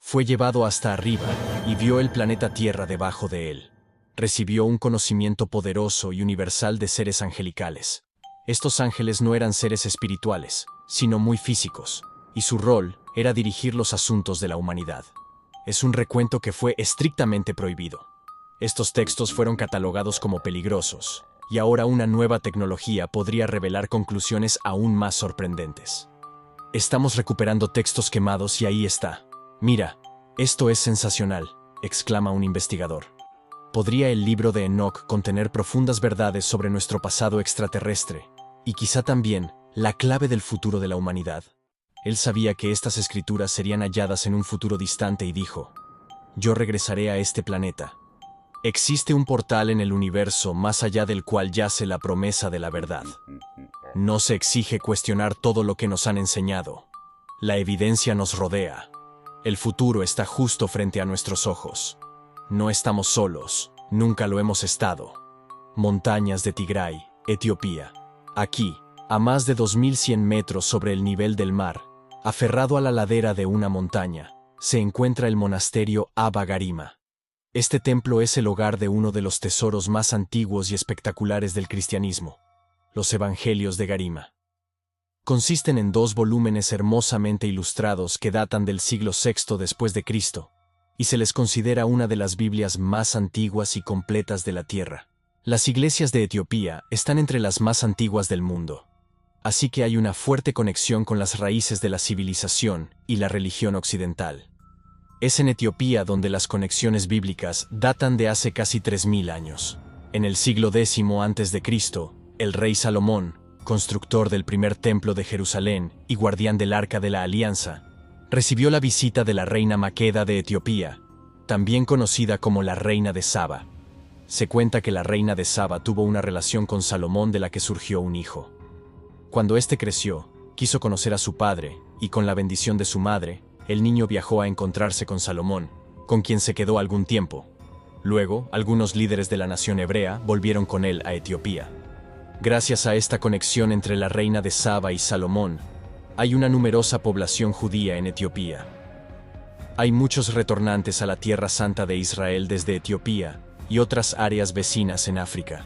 Fue llevado hasta arriba y vio el planeta Tierra debajo de él. Recibió un conocimiento poderoso y universal de seres angelicales. Estos ángeles no eran seres espirituales, sino muy físicos, y su rol era dirigir los asuntos de la humanidad. Es un recuento que fue estrictamente prohibido. Estos textos fueron catalogados como peligrosos, y ahora una nueva tecnología podría revelar conclusiones aún más sorprendentes. Estamos recuperando textos quemados y ahí está. Mira, esto es sensacional, exclama un investigador. ¿Podría el libro de Enoch contener profundas verdades sobre nuestro pasado extraterrestre, y quizá también la clave del futuro de la humanidad? Él sabía que estas escrituras serían halladas en un futuro distante y dijo: yo regresaré a este planeta. Existe un portal en el universo más allá del cual yace la promesa de la verdad. No se exige cuestionar todo lo que nos han enseñado. La evidencia nos rodea. El futuro está justo frente a nuestros ojos. No estamos solos, nunca lo hemos estado. Montañas de Tigray, Etiopía. Aquí, a más de 2100 metros sobre el nivel del mar, aferrado a la ladera de una montaña, se encuentra el monasterio Abba Garima. Este templo es el hogar de uno de los tesoros más antiguos y espectaculares del cristianismo, los Evangelios de Garima. Consisten en 2 volúmenes hermosamente ilustrados que datan del siglo VI después de Cristo, y se les considera una de las Biblias más antiguas y completas de la tierra. Las iglesias de Etiopía están entre las más antiguas del mundo, así que hay una fuerte conexión con las raíces de la civilización y la religión occidental. Es en Etiopía donde las conexiones bíblicas datan de hace casi 3000 años. En el siglo X a.C., el rey Salomón, constructor del primer templo de Jerusalén y guardián del Arca de la Alianza, recibió la visita de la reina Maqueda de Etiopía, también conocida como la reina de Saba. Se cuenta que la reina de Saba tuvo una relación con Salomón de la que surgió un hijo. Cuando éste creció, quiso conocer a su padre, y con la bendición de su madre, el niño viajó a encontrarse con Salomón, con quien se quedó algún tiempo. Luego, algunos líderes de la nación hebrea volvieron con él a Etiopía. Gracias a esta conexión entre la reina de Saba y Salomón, hay una numerosa población judía en Etiopía. Hay muchos retornantes a la Tierra Santa de Israel desde Etiopía y otras áreas vecinas en África.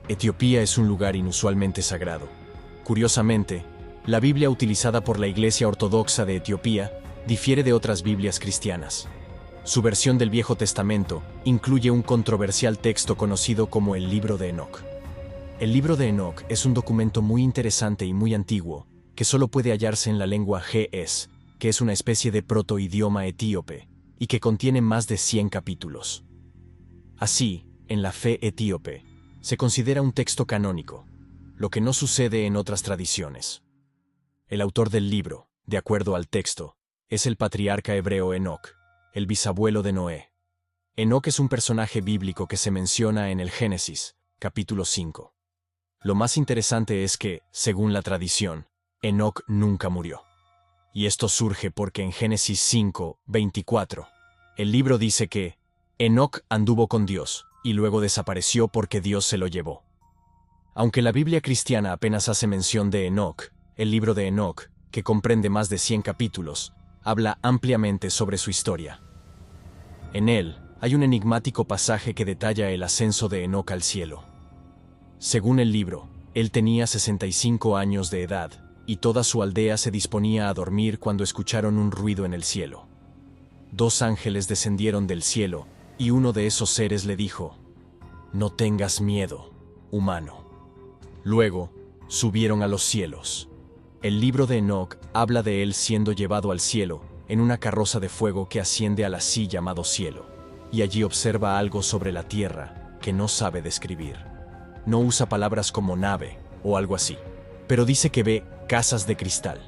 Etiopía es un lugar inusualmente sagrado. Curiosamente, la Biblia utilizada por la Iglesia Ortodoxa de Etiopía difiere de otras Biblias cristianas. Su versión del Viejo Testamento incluye un controversial texto conocido como el Libro de Enoch. El Libro de Enoch es un documento muy interesante y muy antiguo, que solo puede hallarse en la lengua ge'ez, que es una especie de protoidioma etíope, y que contiene más de 100 capítulos. Así, en la fe etíope, se considera un texto canónico, lo que no sucede en otras tradiciones. El autor del libro, de acuerdo al texto, es el patriarca hebreo Enoch, el bisabuelo de Noé. Enoch es un personaje bíblico que se menciona en el Génesis, capítulo 5. Lo más interesante es que, según la tradición, Enoch nunca murió. Y esto surge porque en Génesis 5:24, el libro dice que Enoch anduvo con Dios y luego desapareció porque Dios se lo llevó. Aunque la Biblia cristiana apenas hace mención de Enoch, el libro de Enoch, que comprende más de 100 capítulos, habla ampliamente sobre su historia. En él, hay un enigmático pasaje que detalla el ascenso de Enoch al cielo. Según el libro, él tenía 65 años de edad, y toda su aldea se disponía a dormir cuando escucharon un ruido en el cielo. 2 ángeles descendieron del cielo, y uno de esos seres le dijo: «No tengas miedo, humano». Luego, subieron a los cielos. El libro de Enoch habla de él siendo llevado al cielo, en una carroza de fuego que asciende al así llamado cielo, y allí observa algo sobre la tierra que no sabe describir. No usa palabras como nave o algo así, pero dice que ve casas de cristal.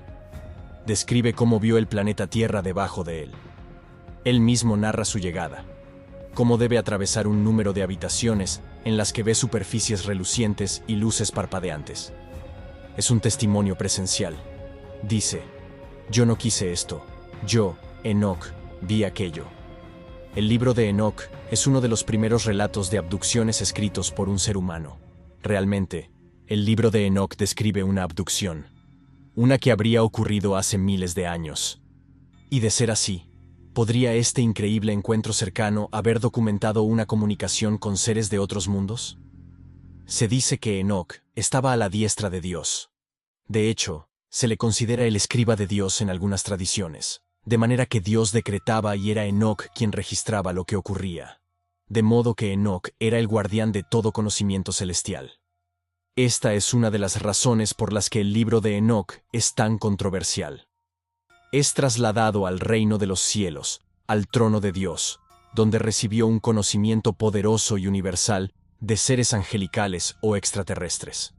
Describe cómo vio el planeta Tierra debajo de él. Él mismo narra su llegada, cómo debe atravesar un número de habitaciones en las que ve superficies relucientes y luces parpadeantes. Es un testimonio presencial. Dice: «Yo no quise esto. Yo, Enoch, vi aquello». El libro de Enoch es uno de los primeros relatos de abducciones escritos por un ser humano. Realmente, el libro de Enoch describe una abducción, una que habría ocurrido hace miles de años. Y de ser así, ¿Podría este increíble encuentro cercano haber documentado una comunicación con seres de otros mundos? Se dice que Enoc estaba a la diestra de Dios. De hecho, se le considera el escriba de Dios en algunas tradiciones, de manera que Dios decretaba y era Enoc quien registraba lo que ocurría. De modo que Enoc era el guardián de todo conocimiento celestial. Esta es una de las razones por las que el libro de Enoc es tan controversial. Es trasladado al reino de los cielos, al trono de Dios, donde recibió un conocimiento poderoso y universal de seres angelicales o extraterrestres.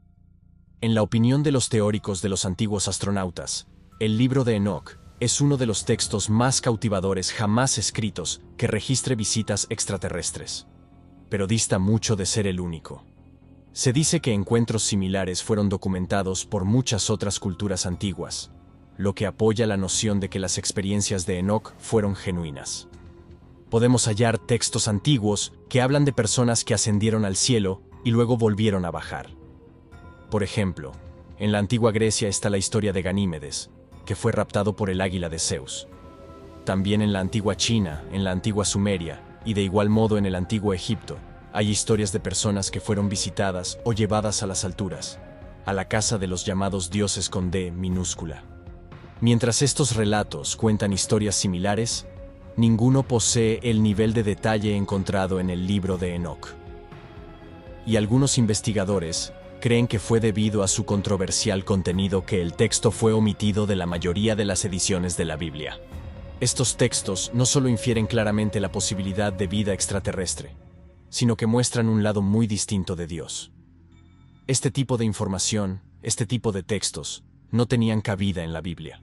En la opinión de los teóricos de los antiguos astronautas, el libro de Enoc es uno de los textos más cautivadores jamás escritos que registre visitas extraterrestres. Pero dista mucho de ser el único. Se dice que encuentros similares fueron documentados por muchas otras culturas antiguas, lo que apoya la noción de que las experiencias de Enoc fueron genuinas. Podemos hallar textos antiguos que hablan de personas que ascendieron al cielo y luego volvieron a bajar. Por ejemplo, en la antigua Grecia está la historia de Ganímedes, que fue raptado por el águila de Zeus. También en la antigua China, en la antigua Sumeria y de igual modo en el antiguo Egipto, hay historias de personas que fueron visitadas o llevadas a las alturas, a la casa de los llamados dioses con D minúscula. Mientras estos relatos cuentan historias similares, ninguno posee el nivel de detalle encontrado en el libro de Enoc. Y algunos investigadores creen que fue debido a su controversial contenido que el texto fue omitido de la mayoría de las ediciones de la Biblia. Estos textos no solo infieren claramente la posibilidad de vida extraterrestre, sino que muestran un lado muy distinto de Dios. Este tipo de información, este tipo de textos, no tenían cabida en la Biblia.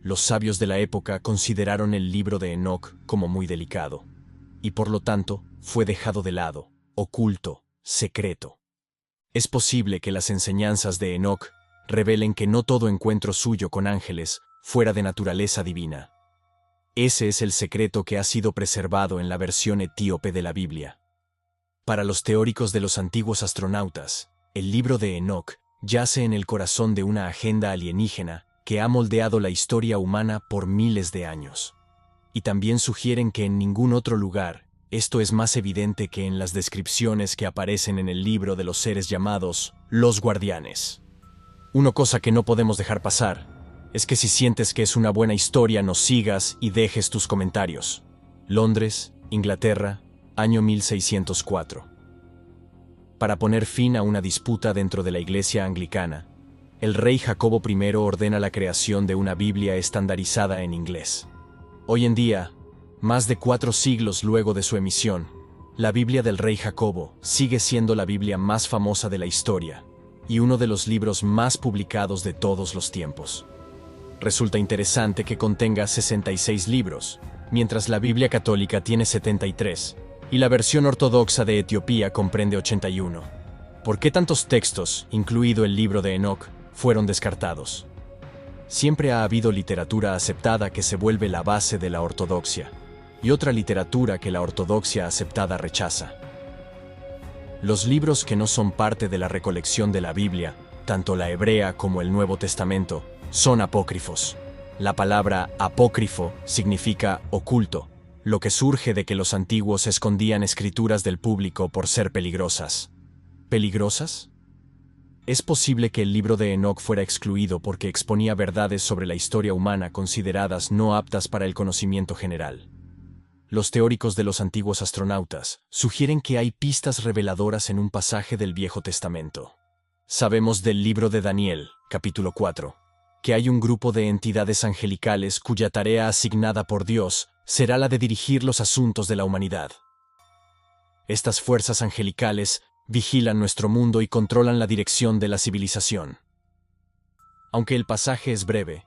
Los sabios de la época consideraron el libro de Enoc como muy delicado, y por lo tanto fue dejado de lado, oculto, secreto. Es posible que las enseñanzas de Enoc revelen que no todo encuentro suyo con ángeles fuera de naturaleza divina. Ese es el secreto que ha sido preservado en la versión etíope de la Biblia. Para los teóricos de los antiguos astronautas, el libro de Enoc yace en el corazón de una agenda alienígena que ha moldeado la historia humana por miles de años. Y también sugieren que en ningún otro lugar esto es más evidente que en las descripciones que aparecen en el libro de los seres llamados los guardianes. Una cosa que no podemos dejar pasar es que si sientes que es una buena historia nos sigas y dejes tus comentarios. Londres, Inglaterra, año 1604. Para poner fin a una disputa dentro de la Iglesia anglicana, el rey Jacobo I ordena la creación de una Biblia estandarizada en inglés. Hoy en día, más de 4 siglos luego de su emisión, la Biblia del rey Jacobo sigue siendo la Biblia más famosa de la historia y uno de los libros más publicados de todos los tiempos. Resulta interesante que contenga 66 libros, mientras la Biblia católica tiene 73, y la versión ortodoxa de Etiopía comprende 81. ¿Por qué tantos textos, incluido el libro de Enoc, fueron descartados? Siempre ha habido literatura aceptada que se vuelve la base de la ortodoxia, y otra literatura que la ortodoxia aceptada rechaza. Los libros que no son parte de la recolección de la Biblia, tanto la hebrea como el Nuevo Testamento, son apócrifos. La palabra apócrifo significa oculto, lo que surge de que los antiguos escondían escrituras del público por ser peligrosas. ¿Peligrosas? Es posible que el libro de Enoc fuera excluido porque exponía verdades sobre la historia humana consideradas no aptas para el conocimiento general. Los teóricos de los antiguos astronautas sugieren que hay pistas reveladoras en un pasaje del Viejo Testamento. Sabemos del libro de Daniel, capítulo 4, que hay un grupo de entidades angelicales cuya tarea asignada por Dios será la de dirigir los asuntos de la humanidad. Estas fuerzas angelicales vigilan nuestro mundo y controlan la dirección de la civilización. Aunque el pasaje es breve,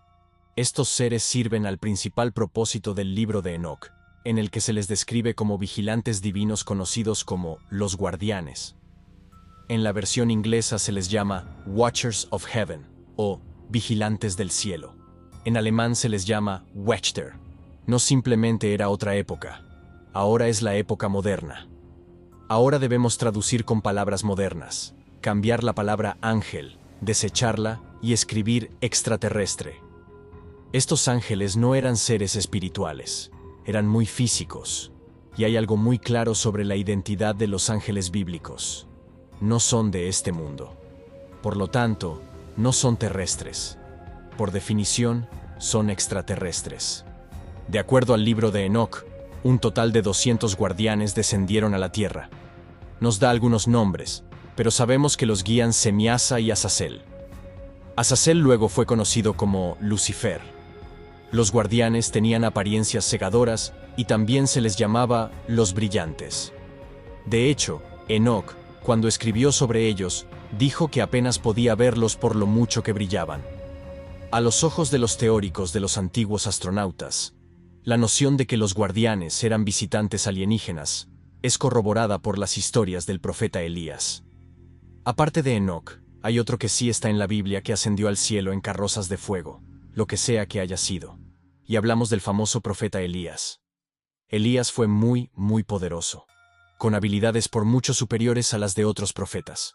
estos seres sirven al principal propósito del libro de Enoc, en el que se les describe como vigilantes divinos conocidos como los guardianes. En la versión inglesa se les llama Watchers of Heaven o vigilantes del cielo. En alemán se les llama Wächter. No simplemente era otra época, ahora es la época moderna. Ahora debemos traducir con palabras modernas, cambiar la palabra ángel, desecharla y escribir extraterrestre. Estos ángeles no eran seres espirituales. eran muy físicos, y hay algo muy claro sobre la identidad de los ángeles bíblicos. No son de este mundo. Por lo tanto, no son terrestres. Por definición, son extraterrestres. De acuerdo al libro de Enoc, un total de 200 guardianes descendieron a la Tierra. Nos da algunos nombres, pero sabemos que los guían Semiasa y Azazel. Azazel luego fue conocido como Lucifer. Los guardianes tenían apariencias cegadoras y también se les llamaba los brillantes. De hecho, Enoc, cuando escribió sobre ellos, dijo que apenas podía verlos por lo mucho que brillaban. A los ojos de los teóricos de los antiguos astronautas, la noción de que los guardianes eran visitantes alienígenas es corroborada por las historias del profeta Elías. Aparte de Enoc, hay otro que sí está en la Biblia que ascendió al cielo en carrozas de fuego, lo que sea que haya sido. Y hablamos del famoso profeta Elías. Elías fue muy poderoso, con habilidades por mucho superiores a las de otros profetas.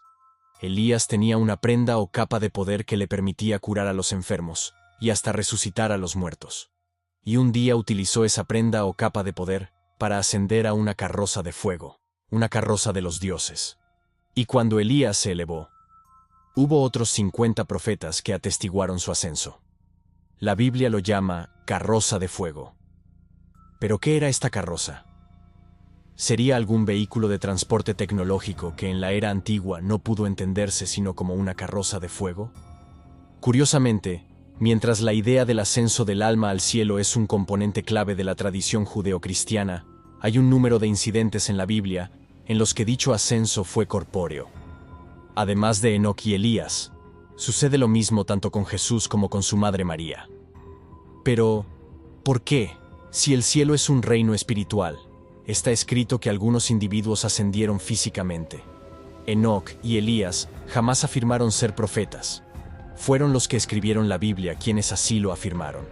Elías tenía una prenda o capa de poder que le permitía curar a los enfermos y hasta resucitar a los muertos. Y un día utilizó esa prenda o capa de poder para ascender a una carroza de fuego, una carroza de los dioses. Y cuando Elías se elevó, hubo otros 50 profetas que atestiguaron su ascenso. La Biblia lo llama carroza de fuego. ¿Pero qué era esta carroza? ¿Sería algún vehículo de transporte tecnológico que en la era antigua no pudo entenderse sino como una carroza de fuego? Curiosamente, mientras la idea del ascenso del alma al cielo es un componente clave de la tradición judeocristiana, hay un número de incidentes en la Biblia en los que dicho ascenso fue corpóreo. Además de Enoc y Elías, sucede lo mismo tanto con Jesús como con su madre María. Pero, ¿por qué, si el cielo es un reino espiritual, está escrito que algunos individuos ascendieron físicamente? Enoc y Elías jamás afirmaron ser profetas. Fueron los que escribieron la Biblia quienes así lo afirmaron.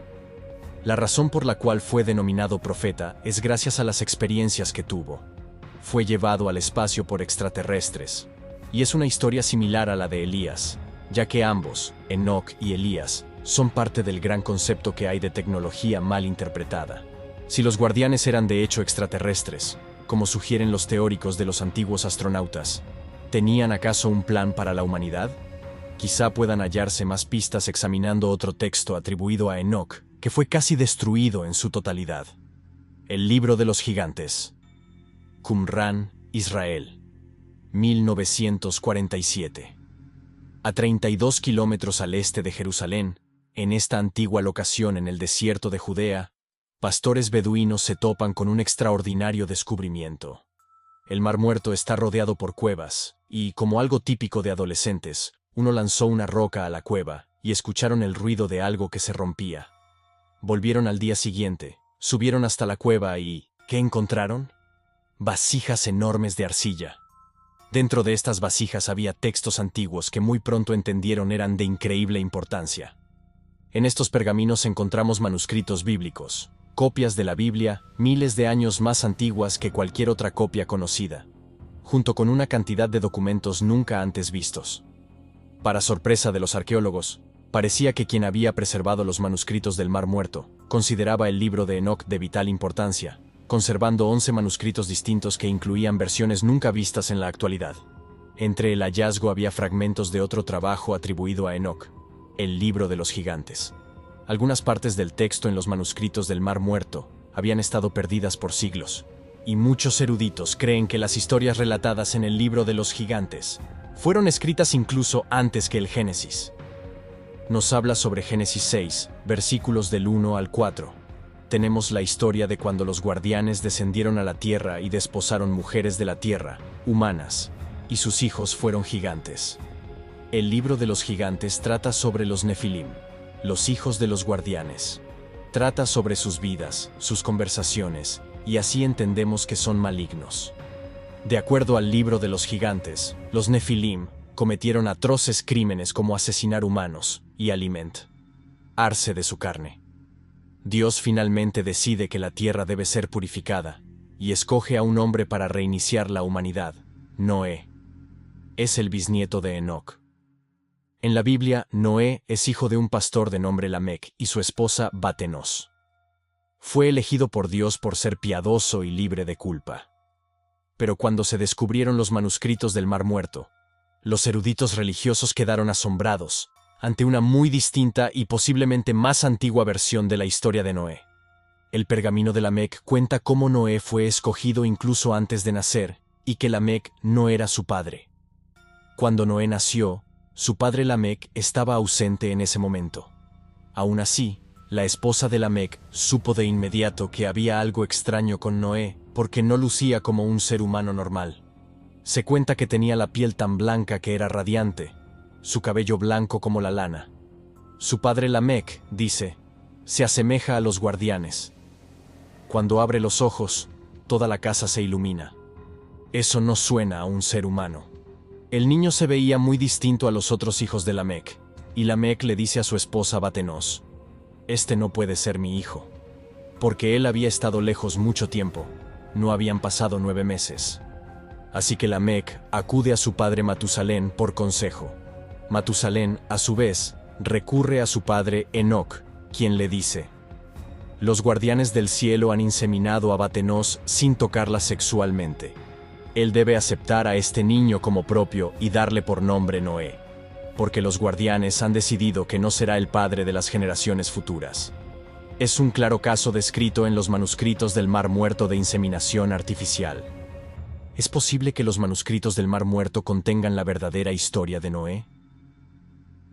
La razón por la cual fue denominado profeta es gracias a las experiencias que tuvo. Fue llevado al espacio por extraterrestres, y es una historia similar a la de Elías, ya que ambos, Enoc y Elías, son parte del gran concepto que hay de tecnología mal interpretada. Si los guardianes eran de hecho extraterrestres, como sugieren los teóricos de los antiguos astronautas, ¿tenían acaso un plan para la humanidad? Quizá puedan hallarse más pistas examinando otro texto atribuido a Enoc, que fue casi destruido en su totalidad. El libro de los gigantes. Qumran, Israel. 1947. A 32 kilómetros al este de Jerusalén, en esta antigua locación en el desierto de Judea, pastores beduinos se topan con un extraordinario descubrimiento. El Mar Muerto está rodeado por cuevas, y, como algo típico de adolescentes, uno lanzó una roca a la cueva y escucharon el ruido de algo que se rompía. Volvieron al día siguiente, subieron hasta la cueva y ¿qué encontraron? Vasijas enormes de arcilla. Dentro de estas vasijas había textos antiguos que muy pronto entendieron eran de increíble importancia. En estos pergaminos encontramos manuscritos bíblicos, copias de la Biblia miles de años más antiguas que cualquier otra copia conocida, junto con una cantidad de documentos nunca antes vistos. Para sorpresa de los arqueólogos, parecía que quien había preservado los manuscritos del Mar Muerto consideraba el libro de Enoc de vital importancia, conservando 11 manuscritos distintos que incluían versiones nunca vistas en la actualidad. Entre el hallazgo había fragmentos de otro trabajo atribuido a Enoc, el libro de los gigantes. Algunas partes del texto en los manuscritos del Mar Muerto habían estado perdidas por siglos, y muchos eruditos creen que las historias relatadas en el libro de los gigantes fueron escritas incluso antes que el Génesis. Nos habla sobre Génesis 6, versículos del 1 al 4. Tenemos la historia de cuando los guardianes descendieron a la tierra y desposaron mujeres de la tierra, humanas, y sus hijos fueron gigantes. El libro de los gigantes trata sobre los Nefilim, los hijos de los guardianes. Trata sobre sus vidas, sus conversaciones, y así entendemos que son malignos. De acuerdo al libro de los gigantes, los Nefilim cometieron atroces crímenes como asesinar humanos y alimentarse de su carne. Dios finalmente decide que la tierra debe ser purificada y escoge a un hombre para reiniciar la humanidad, Noé. Es el bisnieto de Enoc. En la Biblia, Noé es hijo de un pastor de nombre Lamec y su esposa Batenos. Fue elegido por Dios por ser piadoso y libre de culpa. Pero cuando se descubrieron los manuscritos del Mar Muerto, los eruditos religiosos quedaron asombrados ante una muy distinta y posiblemente más antigua versión de la historia de Noé. El pergamino de Lamec cuenta cómo Noé fue escogido incluso antes de nacer y que Lamec no era su padre. Cuando Noé nació, su padre Lamec estaba ausente en ese momento. Aún así, la esposa de Lamec supo de inmediato que había algo extraño con Noé porque no lucía como un ser humano normal. Se cuenta que tenía la piel tan blanca que era radiante, su cabello blanco como la lana. Su padre Lamec, dice, se asemeja a los guardianes. Cuando abre los ojos, toda la casa se ilumina. Eso no suena a un ser humano. El niño se veía muy distinto a los otros hijos de Lamec, y Lamec le dice a su esposa Batenos: «Este no puede ser mi hijo». Porque él había estado lejos mucho tiempo, no habían pasado 9 meses. Así que Lamec acude a su padre Matusalén por consejo. Matusalén, a su vez, recurre a su padre Enoc, quien le dice: «Los guardianes del cielo han inseminado a Batenos sin tocarla sexualmente. Él debe aceptar a este niño como propio y darle por nombre Noé, porque los guardianes han decidido que no será el padre de las generaciones futuras». Es un claro caso descrito en los manuscritos del Mar Muerto de inseminación artificial. ¿Es posible que los manuscritos del Mar Muerto contengan la verdadera historia de Noé?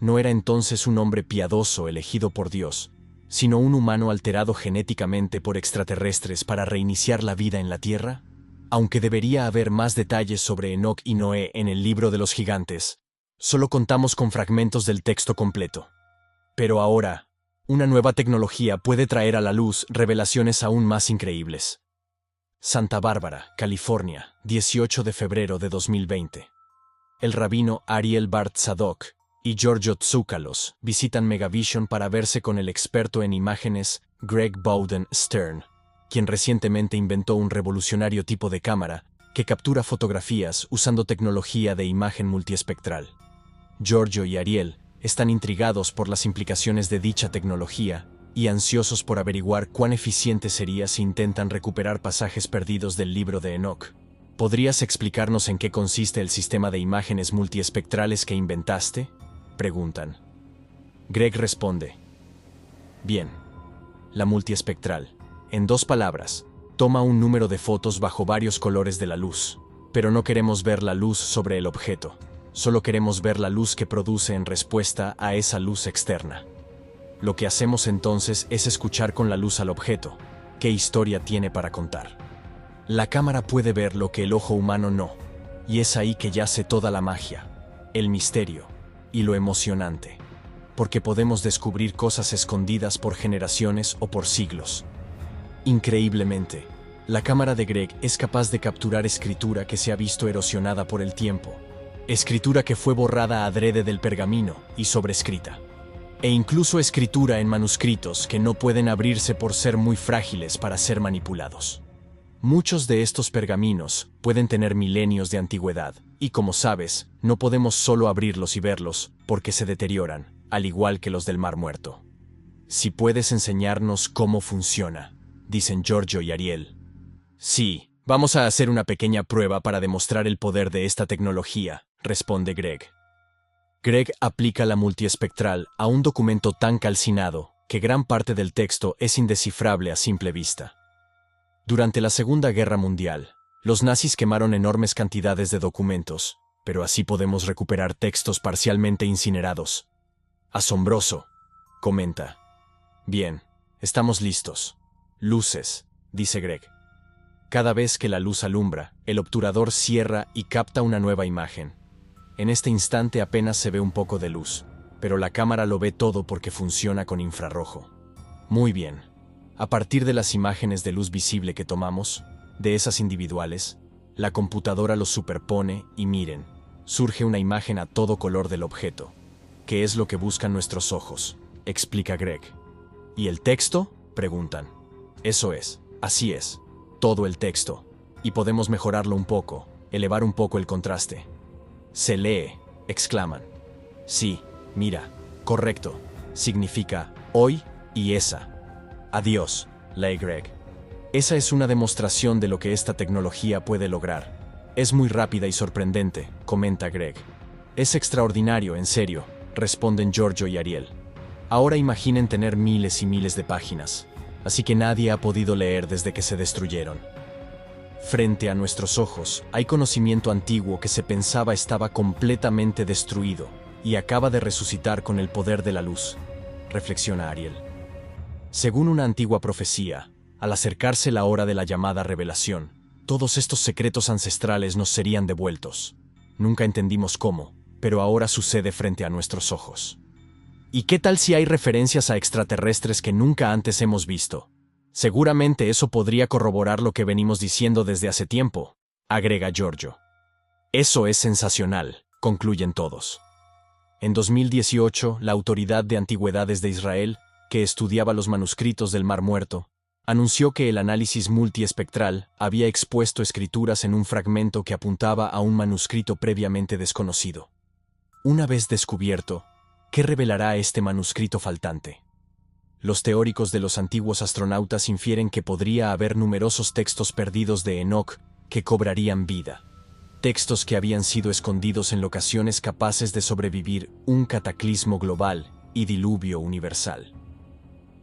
No era entonces un hombre piadoso elegido por Dios, sino un humano alterado genéticamente por extraterrestres para reiniciar la vida en la Tierra. Aunque debería haber más detalles sobre Enoc y Noé en el libro de los gigantes, solo contamos con fragmentos del texto completo. Pero ahora, una nueva tecnología puede traer a la luz revelaciones aún más increíbles. Santa Bárbara, California, 18 de febrero de 2020. El rabino Ariel Bart Zadok y Giorgio Tsoukalos visitan Megavision para verse con el experto en imágenes Greg Bowden Stern, quien recientemente inventó un revolucionario tipo de cámara que captura fotografías usando tecnología de imagen multiespectral. Giorgio y Ariel están intrigados por las implicaciones de dicha tecnología y ansiosos por averiguar cuán eficiente sería si intentan recuperar pasajes perdidos del libro de Enoc. ¿Podrías explicarnos en qué consiste el sistema de imágenes multiespectrales que inventaste?, preguntan. Greg responde: Bien, la multiespectral, en 2 palabras, toma un número de fotos bajo varios colores de la luz, pero no queremos ver la luz sobre el objeto. Solo queremos ver la luz que produce en respuesta a esa luz externa. Lo que hacemos entonces es escuchar con la luz al objeto. ¿Qué historia tiene para contar? La cámara puede ver lo que el ojo humano no, y es ahí que yace toda la magia, el misterio y lo emocionante, porque podemos descubrir cosas escondidas por generaciones o por siglos. Increíblemente, la cámara de Greg es capaz de capturar escritura que se ha visto erosionada por el tiempo, escritura que fue borrada adrede del pergamino y sobrescrita, e incluso escritura en manuscritos que no pueden abrirse por ser muy frágiles para ser manipulados. Muchos de estos pergaminos pueden tener milenios de antigüedad, y como sabes, no podemos solo abrirlos y verlos, porque se deterioran, al igual que los del Mar Muerto. Si puedes enseñarnos cómo funciona, dicen Giorgio y Ariel. Sí, vamos a hacer una pequeña prueba para demostrar el poder de esta tecnología, responde Greg. Greg aplica la multiespectral a un documento tan calcinado que gran parte del texto es indescifrable a simple vista. Durante la Segunda Guerra Mundial, los nazis quemaron enormes cantidades de documentos, pero así podemos recuperar textos parcialmente incinerados. Asombroso, comenta. Bien, estamos listos. Luces, dice Greg. Cada vez que la luz alumbra, el obturador cierra y capta una nueva imagen. En este instante apenas se ve un poco de luz, pero la cámara lo ve todo porque funciona con infrarrojo. Muy bien. A partir de las imágenes de luz visible que tomamos, de esas individuales, la computadora los superpone y miren, surge una imagen a todo color del objeto, que es lo que buscan nuestros ojos, explica Greg. ¿Y el texto?, preguntan. Eso es, así es, todo el texto, y podemos mejorarlo un poco, elevar un poco el contraste. Se lee, exclaman. Sí, mira, correcto, significa hoy y esa. Adiós, lee Greg. Esa es una demostración de lo que esta tecnología puede lograr. Es muy rápida y sorprendente, comenta Greg. Es extraordinario, en serio, responden Giorgio y Ariel. Ahora imaginen tener miles y miles de páginas, así que nadie ha podido leer desde que se destruyeron. Frente a nuestros ojos, hay conocimiento antiguo que se pensaba estaba completamente destruido y acaba de resucitar con el poder de la luz, reflexiona Ariel. Según una antigua profecía, al acercarse la hora de la llamada revelación, todos estos secretos ancestrales nos serían devueltos. Nunca entendimos cómo, pero ahora sucede frente a nuestros ojos. ¿Y qué tal si hay referencias a extraterrestres que nunca antes hemos visto? Seguramente eso podría corroborar lo que venimos diciendo desde hace tiempo, agrega Giorgio. Eso es sensacional, concluyen todos. En 2018, la Autoridad de Antigüedades de Israel, que estudiaba los manuscritos del Mar Muerto, anunció que el análisis multiespectral había expuesto escrituras en un fragmento que apuntaba a un manuscrito previamente desconocido. Una vez descubierto, ¿qué revelará este manuscrito faltante? Los teóricos de los antiguos astronautas infieren que podría haber numerosos textos perdidos de Enoch que cobrarían vida. Textos que habían sido escondidos en locaciones capaces de sobrevivir un cataclismo global y diluvio universal.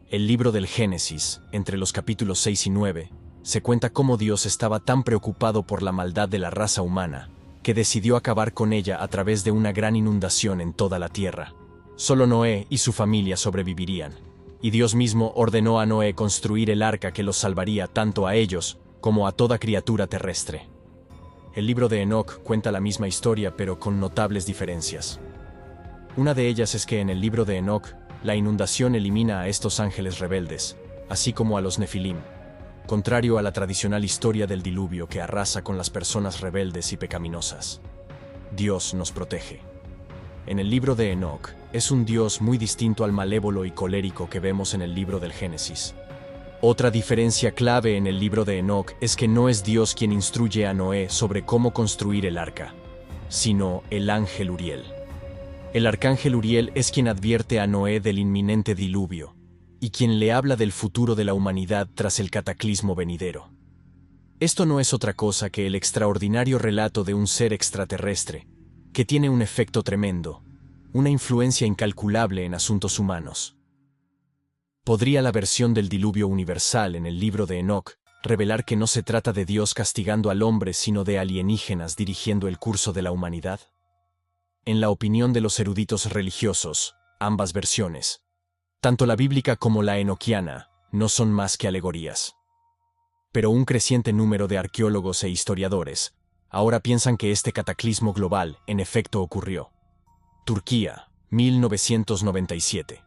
El libro del Génesis, entre los capítulos 6 y 9, se cuenta cómo Dios estaba tan preocupado por la maldad de la raza humana, que decidió acabar con ella a través de una gran inundación en toda la tierra. Solo Noé y su familia sobrevivirían, y Dios mismo ordenó a Noé construir el arca que los salvaría tanto a ellos como a toda criatura terrestre. El libro de Enoch cuenta la misma historia, pero con notables diferencias. Una de ellas es que en el libro de Enoch, la inundación elimina a estos ángeles rebeldes, así como a los Nefilim, contrario a la tradicional historia del diluvio que arrasa con las personas rebeldes y pecaminosas. Dios nos protege. En el libro de Enoch, es un Dios muy distinto al malévolo y colérico que vemos en el libro del Génesis. Otra diferencia clave en el libro de Enoch es que no es Dios quien instruye a Noé sobre cómo construir el arca, sino el ángel Uriel. El arcángel Uriel es quien advierte a Noé del inminente diluvio, y quien le habla del futuro de la humanidad tras el cataclismo venidero. Esto no es otra cosa que el extraordinario relato de un ser extraterrestre, que tiene un efecto tremendo, una influencia incalculable en asuntos humanos. ¿Podría la versión del diluvio universal en el libro de Enoch revelar que no se trata de Dios castigando al hombre, sino de alienígenas dirigiendo el curso de la humanidad? En la opinión de los eruditos religiosos, ambas versiones, tanto la bíblica como la enoquiana, no son más que alegorías. Pero un creciente número de arqueólogos e historiadores ahora piensan que este cataclismo global en efecto ocurrió. Turquía, 1997.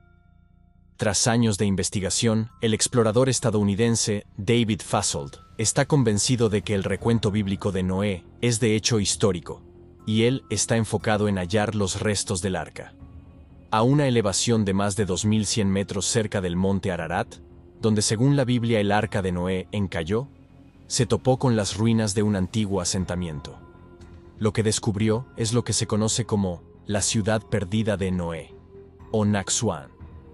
Tras años de investigación, el explorador estadounidense David Fasold está convencido de que el recuento bíblico de Noé es de hecho histórico, y él está enfocado en hallar los restos del arca. A una elevación de más de 2100 metros cerca del monte Ararat, donde según la Biblia el arca de Noé encalló, se topó con las ruinas de un antiguo asentamiento. Lo que descubrió es lo que se conoce como la ciudad perdida de Noé, o Naxuan,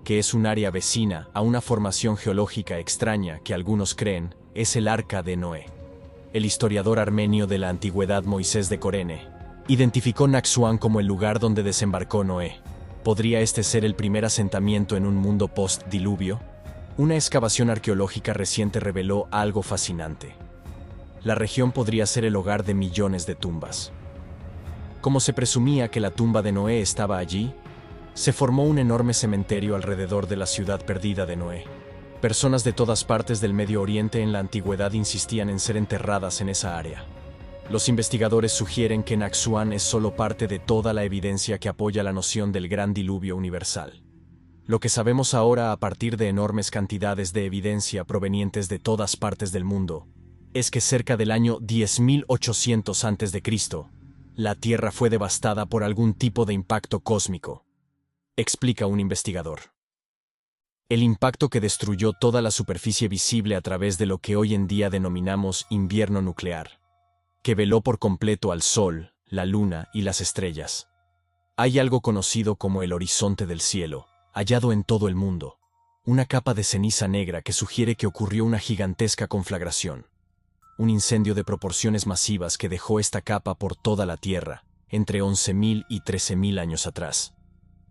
que es un área vecina a una formación geológica extraña que algunos creen es el arca de Noé. El historiador armenio de la antigüedad Moisés de Corene identificó Naxuan como el lugar donde desembarcó Noé. ¿Podría este ser el primer asentamiento en un mundo post-diluvio? Una excavación arqueológica reciente reveló algo fascinante. La región podría ser el hogar de millones de tumbas. Como se presumía que la tumba de Noé estaba allí, se formó un enorme cementerio alrededor de la ciudad perdida de Noé. Personas de todas partes del Medio Oriente en la antigüedad insistían en ser enterradas en esa área. Los investigadores sugieren que Naxuan es solo parte de toda la evidencia que apoya la noción del gran diluvio universal. Lo que sabemos ahora a partir de enormes cantidades de evidencia provenientes de todas partes del mundo es que cerca del año 10.800 a.C., la Tierra fue devastada por algún tipo de impacto cósmico, explica un investigador. El impacto que destruyó toda la superficie visible a través de lo que hoy en día denominamos invierno nuclear, que veló por completo al Sol, la Luna y las estrellas. Hay algo conocido como el horizonte del cielo, hallado en todo el mundo, una capa de ceniza negra que sugiere que ocurrió una gigantesca conflagración. Un incendio de proporciones masivas que dejó esta capa por toda la Tierra, entre 11.000 y 13.000 años atrás,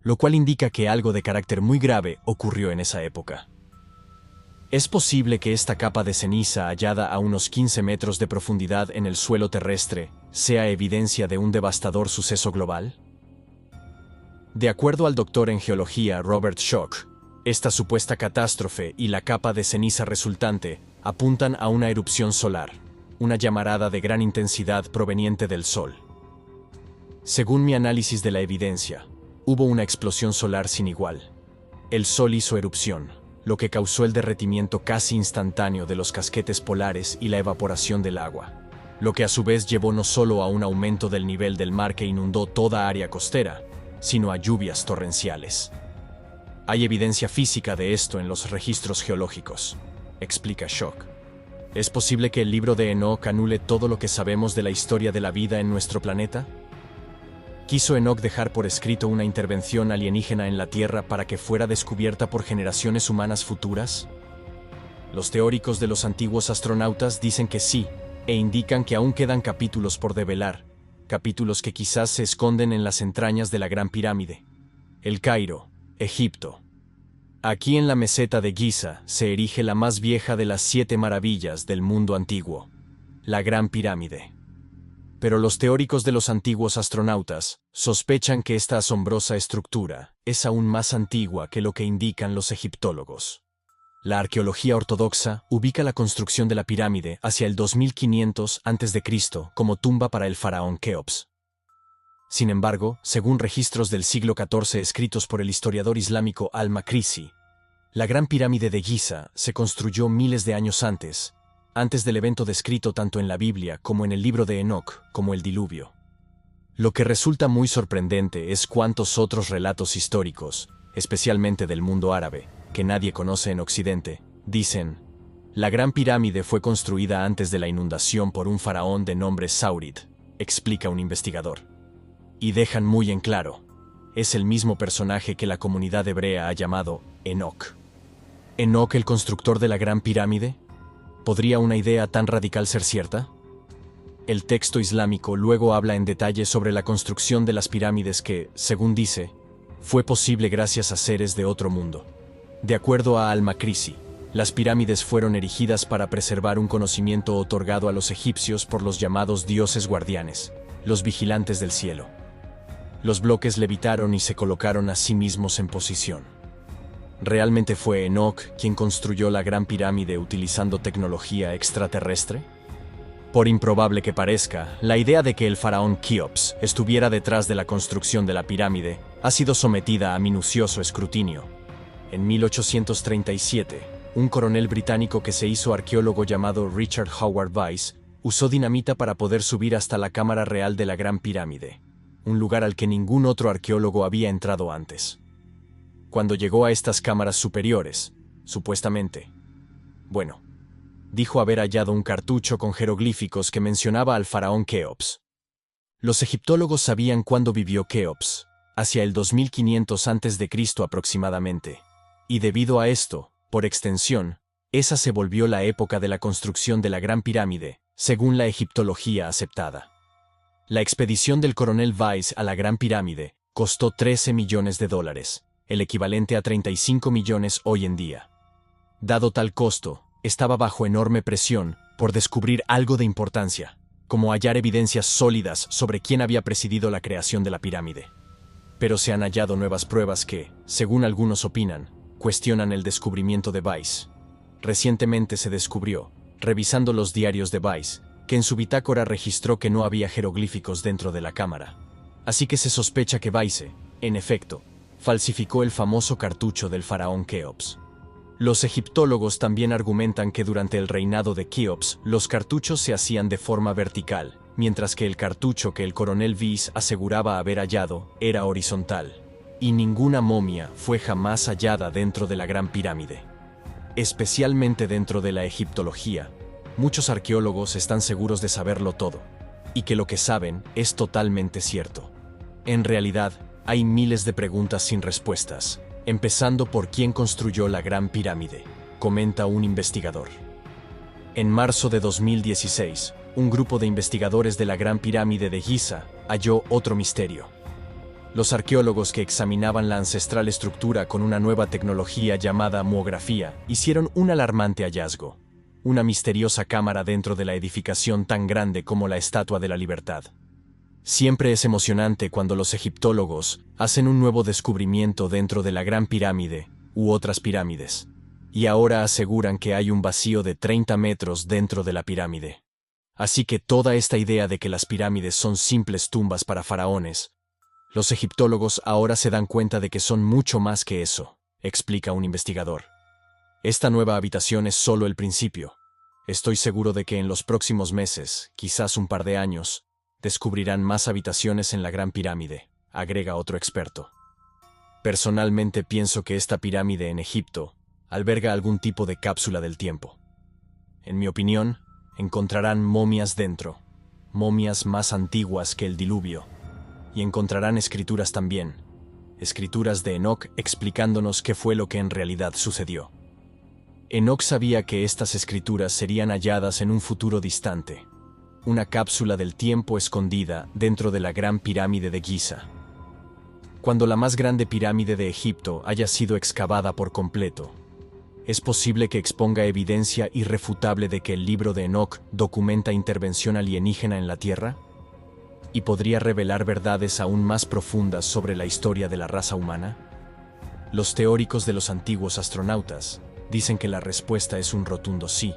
lo cual indica que algo de carácter muy grave ocurrió en esa época. ¿Es posible que esta capa de ceniza hallada a unos 15 metros de profundidad en el suelo terrestre sea evidencia de un devastador suceso global? De acuerdo al doctor en geología Robert Schoch, esta supuesta catástrofe y la capa de ceniza resultante apuntan a una erupción solar, una llamarada de gran intensidad proveniente del Sol. Según mi análisis de la evidencia, hubo una explosión solar sin igual. El Sol hizo erupción, lo que causó el derretimiento casi instantáneo de los casquetes polares y la evaporación del agua, lo que a su vez llevó no solo a un aumento del nivel del mar que inundó toda área costera, sino a lluvias torrenciales. Hay evidencia física de esto en los registros geológicos, explica Schoch. ¿Es posible que el libro de Enoch anule todo lo que sabemos de la historia de la vida en nuestro planeta? ¿Quiso Enoch dejar por escrito una intervención alienígena en la Tierra para que fuera descubierta por generaciones humanas futuras? Los teóricos de los antiguos astronautas dicen que sí, e indican que aún quedan capítulos por develar, capítulos que quizás se esconden en las entrañas de la Gran Pirámide. El Cairo, Egipto. Aquí en la meseta de Giza se erige la más vieja de las 7 maravillas del mundo antiguo, la Gran Pirámide. Pero los teóricos de los antiguos astronautas sospechan que esta asombrosa estructura es aún más antigua que lo que indican los egiptólogos. La arqueología ortodoxa ubica la construcción de la pirámide hacia el 2500 a.C. como tumba para el faraón Keops. Sin embargo, según registros del siglo XIV escritos por el historiador islámico al-Makrisi, la Gran Pirámide de Giza se construyó miles de años antes del evento descrito tanto en la Biblia como en el libro de Enoch, como el diluvio. Lo que resulta muy sorprendente es cuántos otros relatos históricos, especialmente del mundo árabe, que nadie conoce en Occidente, dicen: la Gran Pirámide fue construida antes de la inundación por un faraón de nombre Saurid, explica un investigador. Y dejan muy en claro, es el mismo personaje que la comunidad hebrea ha llamado Enoch. ¿Enoch el constructor de la Gran Pirámide? ¿Podría una idea tan radical ser cierta? El texto islámico luego habla en detalle sobre la construcción de las pirámides que, según dice, fue posible gracias a seres de otro mundo. De acuerdo a al-Makrisi, las pirámides fueron erigidas para preservar un conocimiento otorgado a los egipcios por los llamados dioses guardianes, los vigilantes del cielo. Los bloques levitaron y se colocaron a sí mismos en posición. ¿Realmente fue Enoch quien construyó la Gran Pirámide utilizando tecnología extraterrestre? Por improbable que parezca, la idea de que el faraón Keops estuviera detrás de la construcción de la pirámide ha sido sometida a minucioso escrutinio. En 1837, un coronel británico que se hizo arqueólogo llamado Richard Howard Weiss usó dinamita para poder subir hasta la cámara real de la Gran Pirámide, un lugar al que ningún otro arqueólogo había entrado antes. Cuando llegó a estas cámaras superiores, supuestamente, dijo haber hallado un cartucho con jeroglíficos que mencionaba al faraón Keops. Los egiptólogos sabían cuándo vivió Keops, hacia el 2500 a.C. aproximadamente, y debido a esto, por extensión, esa se volvió la época de la construcción de la Gran Pirámide, según la egiptología aceptada. La expedición del coronel Weiss a la Gran Pirámide costó $13 millones, el equivalente a 35 millones hoy en día. Dado tal costo, estaba bajo enorme presión por descubrir algo de importancia, como hallar evidencias sólidas sobre quién había presidido la creación de la pirámide. Pero se han hallado nuevas pruebas que, según algunos opinan, cuestionan el descubrimiento de Weiss. Recientemente se descubrió, revisando los diarios de Weiss, que en su bitácora registró que no había jeroglíficos dentro de la cámara. Así que se sospecha que Weiss, en efecto, falsificó el famoso cartucho del faraón Keops. Los egiptólogos también argumentan que durante el reinado de Keops los cartuchos se hacían de forma vertical, mientras que el cartucho que el coronel Weiss aseguraba haber hallado era horizontal, y ninguna momia fue jamás hallada dentro de la Gran Pirámide. Especialmente dentro de la egiptología, muchos arqueólogos están seguros de saberlo todo, y que lo que saben es totalmente cierto. En realidad, hay miles de preguntas sin respuestas, empezando por quién construyó la Gran Pirámide, comenta un investigador. En marzo de 2016, un grupo de investigadores de la Gran Pirámide de Giza halló otro misterio. Los arqueólogos que examinaban la ancestral estructura con una nueva tecnología llamada muografía hicieron un alarmante hallazgo: una misteriosa cámara dentro de la edificación tan grande como la Estatua de la Libertad. Siempre es emocionante cuando los egiptólogos hacen un nuevo descubrimiento dentro de la Gran Pirámide u otras pirámides, y ahora aseguran que hay un vacío de 30 metros dentro de la pirámide. Así que toda esta idea de que las pirámides son simples tumbas para faraones, los egiptólogos ahora se dan cuenta de que son mucho más que eso, explica un investigador. Esta nueva habitación es solo el principio. Estoy seguro de que en los próximos meses, quizás un par de años, descubrirán más habitaciones en la Gran Pirámide, agrega otro experto. Personalmente pienso que esta pirámide en Egipto alberga algún tipo de cápsula del tiempo. En mi opinión, encontrarán momias dentro, momias más antiguas que el diluvio, y encontrarán escrituras también, escrituras de Enoc explicándonos qué fue lo que en realidad sucedió. Enoc sabía que estas escrituras serían halladas en un futuro distante, una cápsula del tiempo escondida dentro de la Gran Pirámide de Giza. Cuando la más grande pirámide de Egipto haya sido excavada por completo, es posible que exponga evidencia irrefutable de que el libro de Enoc documenta intervención alienígena en la Tierra, y podría revelar verdades aún más profundas sobre la historia de la raza humana. Los teóricos de los antiguos astronautas dicen que la respuesta es un rotundo sí,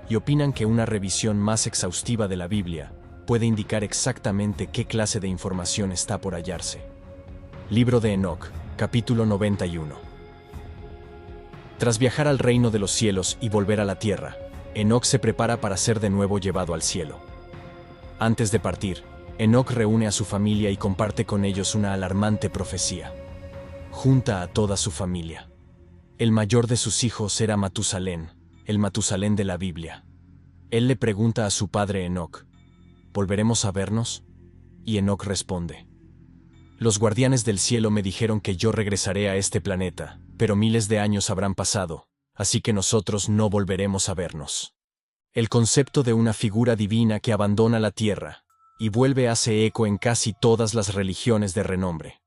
y opinan que una revisión más exhaustiva de la Biblia puede indicar exactamente qué clase de información está por hallarse. Libro de Enoc, capítulo 91. Tras viajar al reino de los cielos y volver a la tierra, Enoc se prepara para ser de nuevo llevado al cielo. Antes de partir, Enoc reúne a su familia y comparte con ellos una alarmante profecía. Junta a toda su familia. El mayor de sus hijos era Matusalén, el Matusalén de la Biblia. Él le pregunta a su padre Enoc: ¿volveremos a vernos? Y Enoc responde: los guardianes del cielo me dijeron que yo regresaré a este planeta, pero miles de años habrán pasado, así que nosotros no volveremos a vernos. El concepto de una figura divina que abandona la tierra y vuelve hace eco en casi todas las religiones de renombre.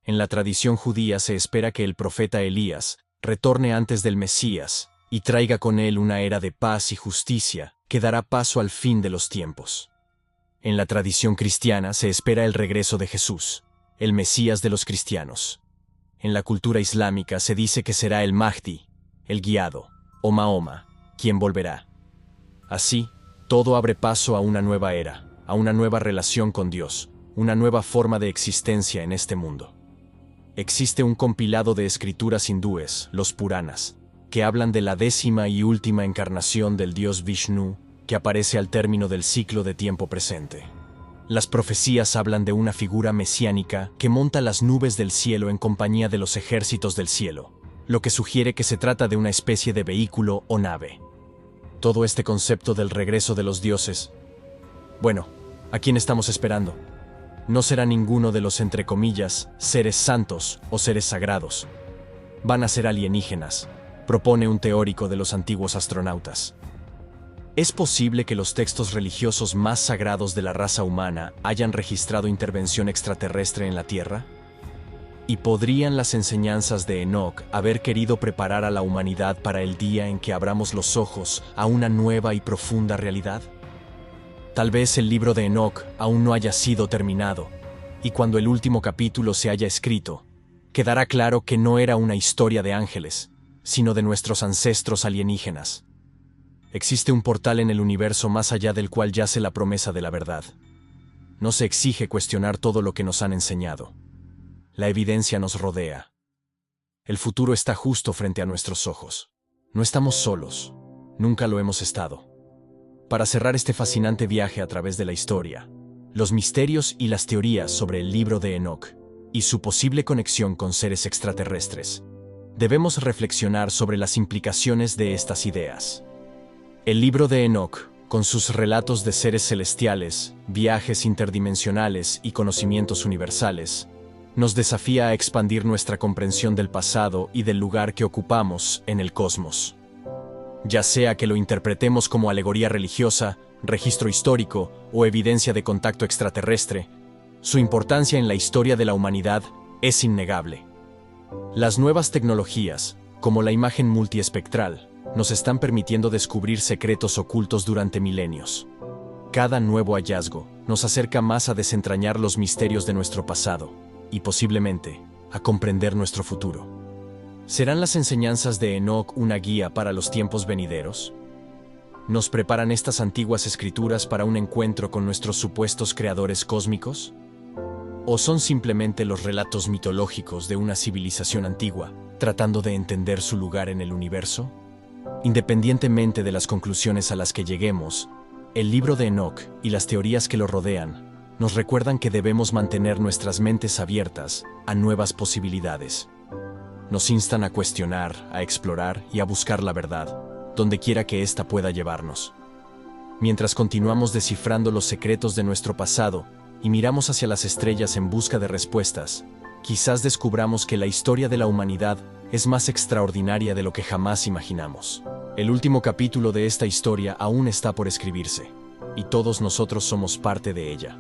En la tradición judía se espera que el profeta Elías retorne antes del Mesías y traiga con él una era de paz y justicia que dará paso al fin de los tiempos. En la tradición cristiana se espera el regreso de Jesús, el Mesías de los cristianos. En la cultura islámica se dice que será el Mahdi, el guiado, o Mahoma, quien volverá. Así, todo abre paso a una nueva era, a una nueva relación con Dios, una nueva forma de existencia en este mundo. Existe un compilado de escrituras hindúes, los Puranas, que hablan de la 10ª y última encarnación del dios Vishnu, que aparece al término del ciclo de tiempo presente. Las profecías hablan de una figura mesiánica que monta las nubes del cielo en compañía de los ejércitos del cielo, lo que sugiere que se trata de una especie de vehículo o nave. Todo este concepto del regreso de los dioses, bueno, ¿a quién estamos esperando? No será ninguno de los, entre comillas, seres santos o seres sagrados. Van a ser alienígenas, propone un teórico de los antiguos astronautas. ¿Es posible que los textos religiosos más sagrados de la raza humana hayan registrado intervención extraterrestre en la Tierra? ¿Y podrían las enseñanzas de Enoc haber querido preparar a la humanidad para el día en que abramos los ojos a una nueva y profunda realidad? Tal vez el libro de Enoc aún no haya sido terminado, y cuando el último capítulo se haya escrito, quedará claro que no era una historia de ángeles, sino de nuestros ancestros alienígenas. Existe un portal en el universo más allá del cual yace la promesa de la verdad. No se exige cuestionar todo lo que nos han enseñado. La evidencia nos rodea. El futuro está justo frente a nuestros ojos. No estamos solos. Nunca lo hemos estado. Para cerrar este fascinante viaje a través de la historia, los misterios y las teorías sobre el libro de Enoc y su posible conexión con seres extraterrestres, debemos reflexionar sobre las implicaciones de estas ideas. El libro de Enoc, con sus relatos de seres celestiales, viajes interdimensionales y conocimientos universales, Nos desafía a expandir nuestra comprensión del pasado y del lugar que ocupamos en el cosmos. Ya sea que lo interpretemos como alegoría religiosa, registro histórico o evidencia de contacto extraterrestre, su importancia en la historia de la humanidad es innegable. Las nuevas tecnologías, como la imagen multiespectral, nos están permitiendo descubrir secretos ocultos durante milenios. Cada nuevo hallazgo nos acerca más a desentrañar los misterios de nuestro pasado y posiblemente a comprender nuestro futuro. ¿Serán las enseñanzas de Enoch una guía para los tiempos venideros? ¿Nos preparan estas antiguas escrituras para un encuentro con nuestros supuestos creadores cósmicos? ¿O son simplemente los relatos mitológicos de una civilización antigua, tratando de entender su lugar en el universo? Independientemente de las conclusiones a las que lleguemos, el libro de Enoch y las teorías que lo rodean nos recuerdan que debemos mantener nuestras mentes abiertas a nuevas posibilidades. Nos instan a cuestionar, a explorar y a buscar la verdad, donde quiera que ésta pueda llevarnos. Mientras continuamos descifrando los secretos de nuestro pasado y miramos hacia las estrellas en busca de respuestas, quizás descubramos que la historia de la humanidad es más extraordinaria de lo que jamás imaginamos. El último capítulo de esta historia aún está por escribirse, y todos nosotros somos parte de ella.